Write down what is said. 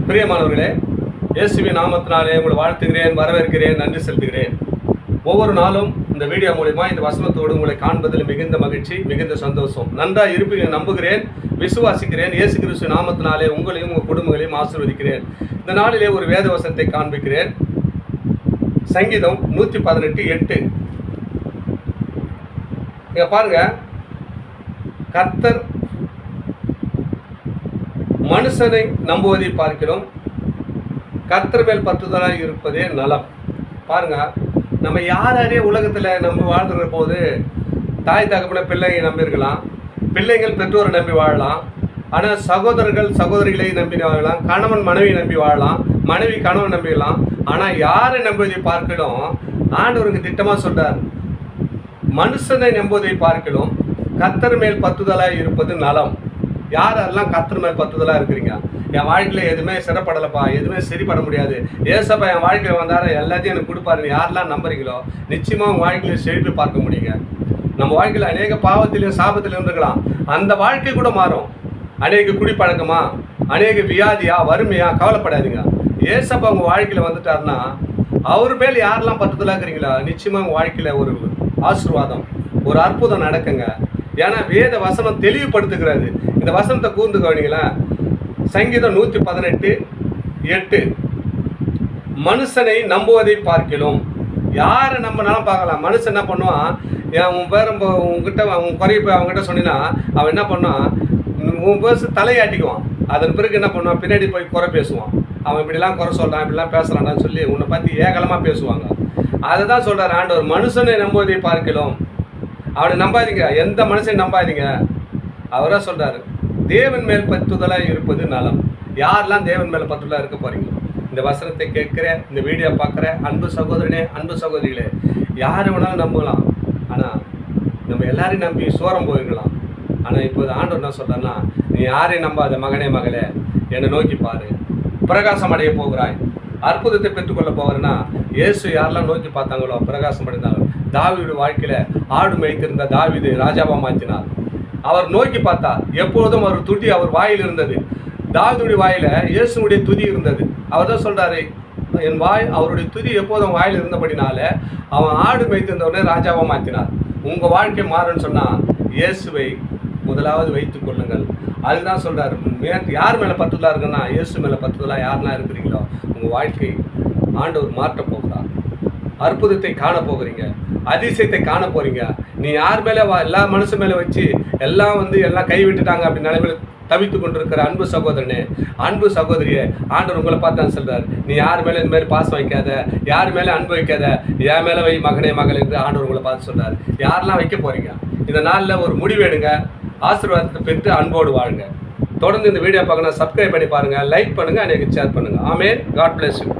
பிரியமானவர்களே, இயேசுவின் நாமத்தினாலே உங்களை வாழ்த்துகிறேன், வரவேற்கிறேன், நன்றி செலுத்துகிறேன். ஒவ்வொரு நாளும் இந்த வீடியோ மூலமா இந்த வசனத்தோடு உங்களை காண்பதில் மிகுந்த மகிழ்ச்சி, மிகுந்த சந்தோஷம். நன்றாக இருப்பீங்க நம்புகிறேன், விசுவாசிக்கிறேன். இயேசு கிறிஸ்து நாமத்தினாலே உங்களையும் உங்கள் குடும்பங்களையும் ஆசீர்வதிக்கிறேன். இந்த நாளிலே ஒரு வேத வசனத்தை காண்பிக்கிறேன். சங்கீதம் 118:8. இங்க பாருங்க, கர்த்தர் மனுஷனை நம்புவதை பார்க்கிறோம், கர்த்தர் மேல் பற்றுதலாக இருப்பதே நலம். பாருங்க, நம்ம யாரே உலகத்தில் நம்ம வாழ்ந்துற போது தாய் தகப்பன பிள்ளைங்க நம்பியிருக்கலாம், பிள்ளைகள் பெற்றோரை நம்பி வாழலாம். ஆனால் சகோதரர்கள் சகோதரிகளை நம்பி வாழலாம், கணவன் மனைவி நம்பி வாழலாம், மனைவி கணவன் நம்பிடலாம். ஆனால் யாரை நம்புவதை பார்க்கணும், ஆண்டவருக்கு திட்டமாக சொல்றார், மனுஷனை நம்புவதை பார்க்கணும், கர்த்தர் மேல் பற்றுதலாக இருப்பது நலம். யாரெல்லாம் கர்த்தர் மேல் பற்றுதலாக இருக்கிறீங்க? என் வாழ்க்கையில் எதுவுமே சிறப்படலைப்பா, எதுவுமே சரிப்பட முடியாது, ஏசப்பா என் வாழ்க்கையில் வந்தார எல்லாத்தையும் எனக்கு கொடுப்பாருன்னு யாரெல்லாம் நம்புறீங்களோ நிச்சயமாக உங்கள் வாழ்க்கையில் செழிப்பு பார்க்க முடியுங்க. நம்ம வாழ்க்கையில் அநேக பாவத்திலையும் சாபத்திலையும் இருக்கலாம், அந்த வாழ்க்கை கூட மாறும். அநேக குடிப்பழக்கமா, அநேக வியாதியா, வறுமையா, கவலைப்படாதீங்க. ஏசப்பா உங்கள் வாழ்க்கையில் வந்துட்டாருன்னா அவர் மேல் யாரெல்லாம் பற்றுதலாக இருக்கிறீங்களா நிச்சயமாக உங்கள் வாழ்க்கையில் ஒரு ஆசீர்வாதம், ஒரு அற்புதம் நடக்குங்க. ஏன்னா வேத வசனம் தெளிவுபடுத்துகிறது. இந்த வசனத்தை கூர்ந்து கவனிங்களா. சங்கீதம் 118:8. மனுஷனை நம்புவதை பார்க்கலாம். யாரை நம்பினாலும் பார்க்கலாம். மனுஷன் என்ன பண்ணுவான், உன் பேர் உங்ககிட்ட உன் குறைய போய் அவங்ககிட்ட சொன்னா அவன் என்ன பண்ணுவான், உன் பேச தலையாட்டிக்குவான். அதன் பிறகு என்ன பண்ணுவான், பின்னாடி போய் குறை பேசுவான். அவன் இப்படிலாம் குறை சொல்கிறான், இப்படிலாம் பேசுகிறான்னு சொல்லி உன்னை பற்றி ஏகலமாக பேசுவாங்க. அதை தான் சொல்கிறார் ஆண்டவர், மனுஷனை நம்புவதை பார்க்கலாம். அவனை நம்பாதீங்க, எந்த மனுஷனை நம்பாதீங்க. அவராக சொல்கிறாரு, தேவன் மேல் பற்றுதலாக இருப்பது நலம். யாரெல்லாம் தேவன் மேலே பற்றுதலாக இருக்க போகிறீங்க? இந்த வசனத்தை கேட்குற, இந்த வீடியோ பார்க்குற அன்பு சகோதரனே, அன்பு சகோதரிகளே, யாரை வேணாலும் நம்பலாம். ஆனால் நம்ம எல்லாரையும் நம்பி சோரம் போயிருக்கலாம். ஆனால் இப்போது ஆண்டவர் என்ன சொல்கிறாருன்னா, நீ யாரையும் நம்பாத மகனே மகளே, என்னை நோக்கி பாரு, பிரகாசம் அடைய போகிறாய், அற்புதத்தை பெற்றுக்கொள்ள போகிறேன்னா. இயேசு யாரெல்லாம் நோக்கி பார்த்தாங்களோ பிரகாசம் அடைந்தாங்க. தாவீது வாழ்க்கையில் ஆடு மேய்த்திருந்த தாவீது ராஜாவாக மாற்றினார். அவர் நோக்கி பார்த்தார், எப்பொழுதும் அவர் துதி அவர் வாயில் இருந்தது. தாவீதுடைய வாயில இயேசுடைய துதி இருந்தது. அவர் தான் சொல்றாரு, என் வாய் அவருடைய துதி எப்போதும் வாயில் இருந்தபடினால அவன் ஆடு மேய்த்திருந்தவனே ராஜாவாக மாற்றினார். உங்கள் வாழ்க்கை மாறுன்னு சொன்னால் இயேசுவை முதலாவது வைத்துக் கொள்ளுங்கள். அதுதான் சொல்றாரு, யார் மேலே பற்றுதலாக இருக்குன்னா இயேசு மேலே பற்றுதலாக யாரெல்லாம் இருக்கிறீங்களோ உங்கள் வாழ்க்கை ஆண்டவர் மாற்ற போகிறார். அற்புதத்தை காண போகிறீங்க, அதிசயத்தை காண போறீங்க. நீ யார் மேலே எல்லா மனுஷன் மேலே வச்சு எல்லாம் கைவிட்டுட்டாங்க அப்படி நிலைமையில தவித்து கொண்டிருக்கிற அன்பு சகோதரனே, அன்பு சகோதரியே, ஆண்டவர் உங்களை பார்த்தான் சொல்றாரு, நீ யார் மேலே இந்த மாதிரி பாசம் வைக்காத, யார் மேலே அன்பு வைக்காத, என் மேலே வை மகனே மகள் என்று ஆண்டவர் உங்களை பார்த்து சொல்றாரு. யாரெல்லாம் வைக்க போறீங்க? இந்த நாளில் ஒரு முடிவு எடுங்க, ஆசீர்வாதத்தை பெற்று அன்போடு வாழுங்க. தொடர்ந்து இந்த வீடியோ பார்க்கணும், சப்ஸ்கிரைப் பண்ணி பாருங்க, லைக் பண்ணுங்க, அநேக ஷேர் பண்ணுங்க. ஆமென். God bless you.